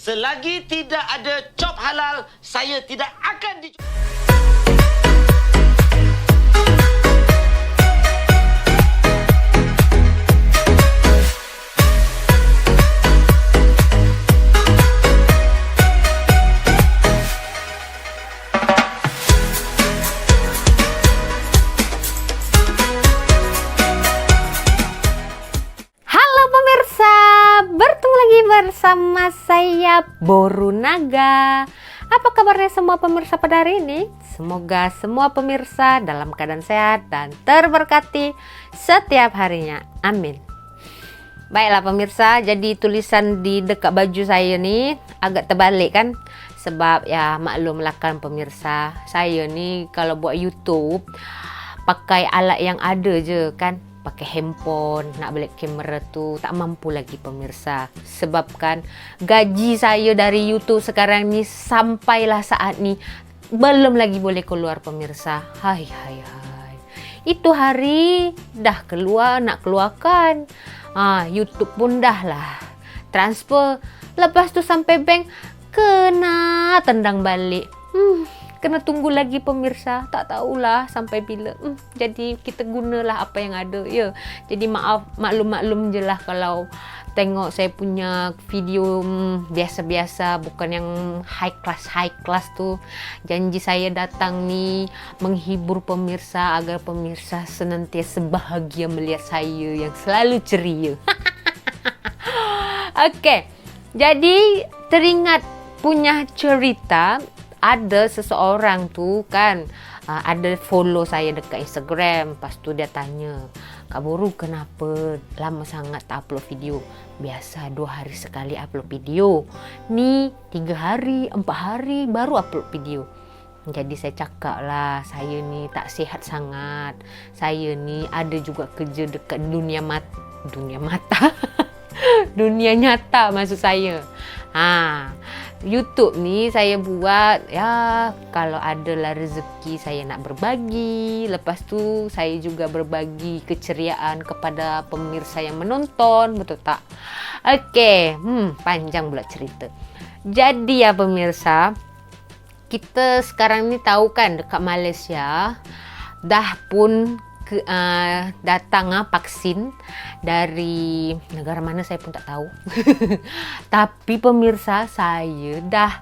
Selagi tidak ada cop halal, saya tidak akan bersama saya Boru Naga. Apa kabarnya semua pemirsa pada hari ini? Semoga semua pemirsa dalam keadaan sehat dan terberkati setiap harinya. Amin. Baiklah pemirsa, jadi tulisan di dekat baju saya nih agak terbalik kan? Sebab ya maklumlah kan pemirsa, saya nih kalau buat YouTube pakai alat yang ada je kan. Pakai handphone, nak beli kamera tu tak mampu lagi pemirsa. Sebab kan gaji saya dari YouTube sekarang ni sampailah saat ni belum lagi boleh keluar pemirsa. Hai. Itu hari dah keluar nak keluarkan. YouTube pun dah lah transfer. Lepas tu sampai bank kena tendang balik. Kena tunggu lagi pemirsa, tak tahulah sampai bila. Jadi kita gunalah apa yang ada ya. Jadi maklum je lah kalau tengok saya punya video biasa-biasa, bukan yang high class tu. Janji saya datang ni menghibur pemirsa agar pemirsa senantiasa bahagia melihat saya yang selalu ceria. Okey. Jadi teringat punya cerita. Ada seseorang tu kan ada follow saya dekat Instagram. Lepas tu dia tanya, Kak Boru kenapa lama sangat tak upload video? Biasa 2 hari sekali upload video. Ni 3 hari, 4 hari baru upload video. Jadi saya cakap lah, saya ni tak sihat sangat. Saya ni ada juga kerja dekat dunia mata. Dunia nyata maksud saya. YouTube ni saya buat ya kalau adalah rezeki saya nak berbagi. Lepas tu saya juga berbagi keceriaan kepada pemirsa yang menonton, betul tak? Okey, panjang pula cerita. Jadi ya pemirsa, kita sekarang ni tahu kan dekat Malaysia dah pun datang vaksin dari negara mana saya pun tak tahu. Tapi pemirsa, saya dah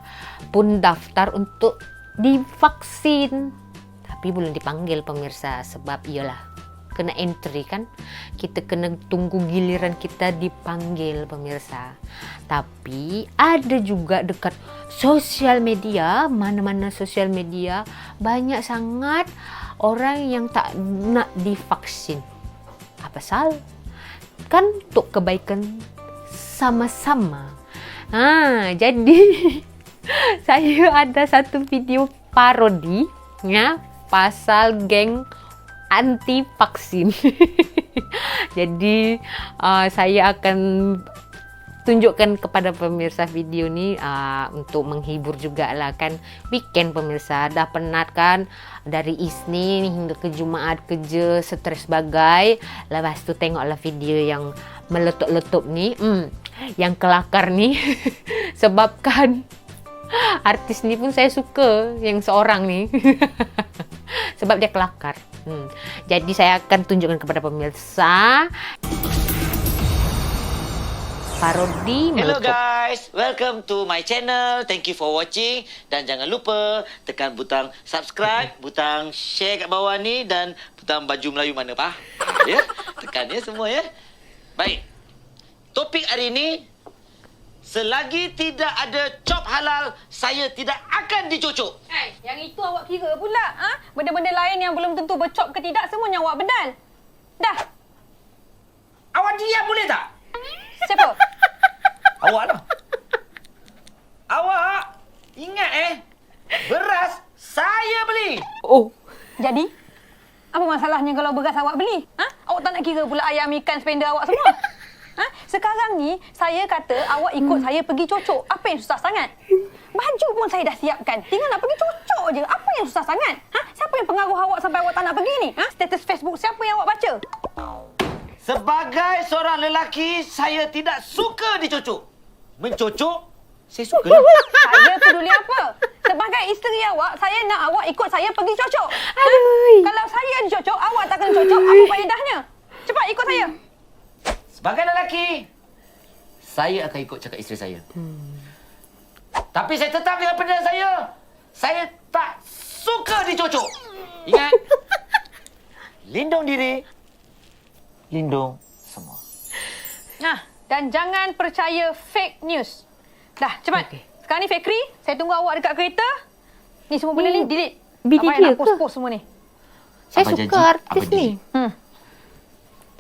pun daftar untuk divaksin. Tapi belum dipanggil pemirsa, sebab iyalah kena entry kan. Kita kena tunggu giliran kita dipanggil pemirsa. Tapi ada juga dekat sosial media, mana-mana sosial media banyak sangat orang yang tak nak divaksin. Apa pasal? Kan untuk kebaikan sama-sama. Jadi saya ada satu video parodi ya pasal geng anti vaksin. Jadi saya akan tunjukkan kepada pemirsa video ni untuk menghibur juga lah kan. Weekend pemirsa dah penat kan, dari Isnin hingga ke Jumaat kerja stres bagai. Lepas tu tengoklah video yang meletup-letup ni, yang kelakar ni. Sebab kan artis ni pun saya suka, yang seorang ni. Sebab dia kelakar. Jadi saya akan tunjukkan kepada pemirsa parodi Hello meletup. guys, welcome to my channel. Thank you for watching. Dan jangan lupa tekan butang subscribe, butang share kat bawah ni dan butang baju Melayu mana pak? Ya, tekan ya semua ya. Baik. Topik hari ini, selagi tidak ada cop halal, saya tidak akan dicocok. Yang itu awak kira pula. Benda-benda lain yang belum tentu bercop ke tidak, semuanya awak bedal. Dah. Awak diam boleh tak? Siapa? Awak lah. Awak ingat beras saya beli. Oh, Jadi, apa masalahnya kalau beras awak beli? Awak tak nak kira pula ayam, ikan, spender awak semua? Sekarang ni, saya kata awak ikut saya pergi cocok. Apa yang susah sangat? Baju pun saya dah siapkan. Tinggal nak pergi cocok je. Apa yang susah sangat? Siapa yang pengaruh awak sampai awak tak nak pergi ni? Status Facebook siapa yang awak baca? Sebagai seorang lelaki, saya tidak suka dicocok. Mencocok Saya suka lah. Saya peduli apa? Sebagai isteri awak, saya nak awak ikut saya pergi cocok. Aduh. Kalau saya dicocok, awak tak kena cocok, apa faedahnya? Cepat ikut saya. Sebagai lelaki, saya akan ikut cakap isteri saya. Tapi saya tetap dengan pendapat saya. Saya tak suka dicocok. Ingat. Lindung diri. Lindung semua. Nah, dan jangan percaya fake news. Dah, cepat. Okey. Sekarang ni Fakri, saya tunggu awak dekat kereta. Ni semua benda ni delete. bini Apa dia yang nak ke? post-post semua ni? Saya Abang suka janji, artis abang ni. delete.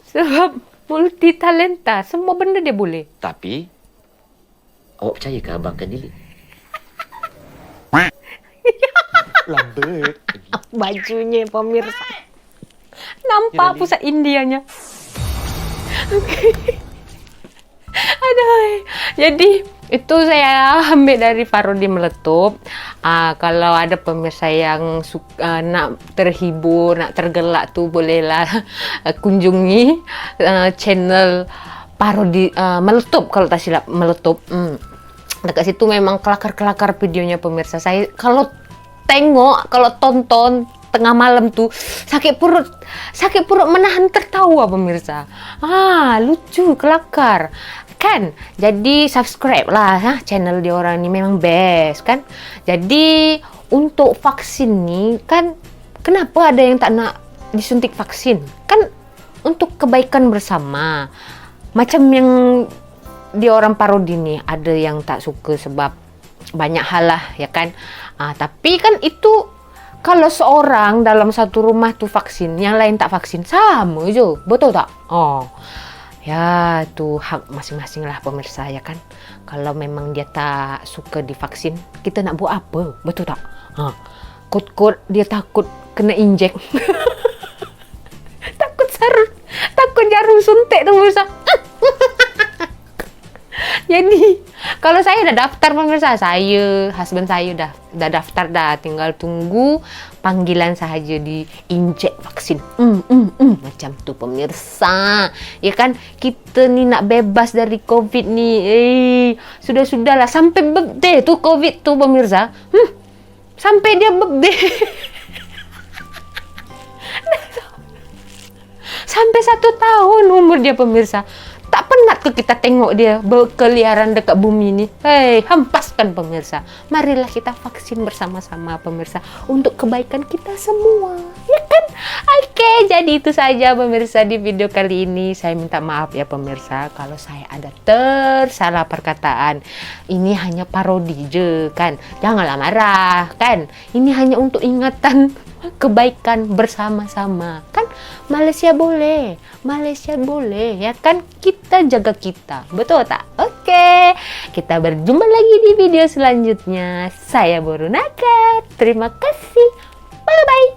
Sebab multi talenta, semua benda dia boleh. Tapi, awak percaya ke abang akan delete? Lambat. Bajunya pemirsa. Nampak Ya, pusat Indianya. Okey. Aduh. Jadi itu saya ambil dari parodi meletup. Kalau ada pemirsa yang suka, nak terhibur, nak tergelak tu bolehlah kunjungi channel parodi meletup, kalau tak silap meletup. Dekat situ memang kelakar-kelakar videonya pemirsa. Saya kalau tonton tengah malam tuh sakit perut menahan tertawa pemirsa. Lucu, kelakar kan. Jadi subscribe lah channel dia orang ni, memang best kan. Jadi untuk vaksin ni kan, kenapa ada yang tak nak disuntik vaksin? Kan untuk kebaikan bersama. Macam yang dia orang parodi ni, ada yang tak suka sebab banyak hal lah ya kan. Tapi kan itu kalau seorang dalam satu rumah tu vaksin, yang lain tak vaksin, sama je, betul tak? Ya, tu hak masing-masing lah pemirsa ya kan. Kalau memang dia tak suka divaksin, kita nak buat apa? Betul tak? Kot-kot dia takut kena injek. takut jarum suntik tu pemirsa. Jadi kalau saya dah daftar pemirsa, husband saya dah daftar dah, tinggal tunggu panggilan sahaja diinjek vaksin. Macam tu pemirsa. Ya kan, kita ni nak bebas dari COVID ni. Sudah-sudahlah sampai birthday tu COVID tu pemirsa. Sampai dia birthday. Sampai 1 tahun umur dia pemirsa. Tak penat ke kita tengok dia berkeliaran dekat bumi ni? Hempaskan pemirsa. Marilah kita vaksin bersama-sama pemirsa, untuk kebaikan kita semua. Ya kan? Oke, jadi itu saja pemirsa di video kali ini. Saya minta maaf ya pemirsa kalau saya ada tersalah perkataan. Ini hanya parodi je kan. Janganlah marah kan. Ini hanya untuk ingatan kebaikan bersama-sama kan. Malaysia boleh ya kan, kita jaga kita, betul tak? Oke, kita berjumpa lagi di video selanjutnya. Saya Borunaka, terima kasih, bye bye.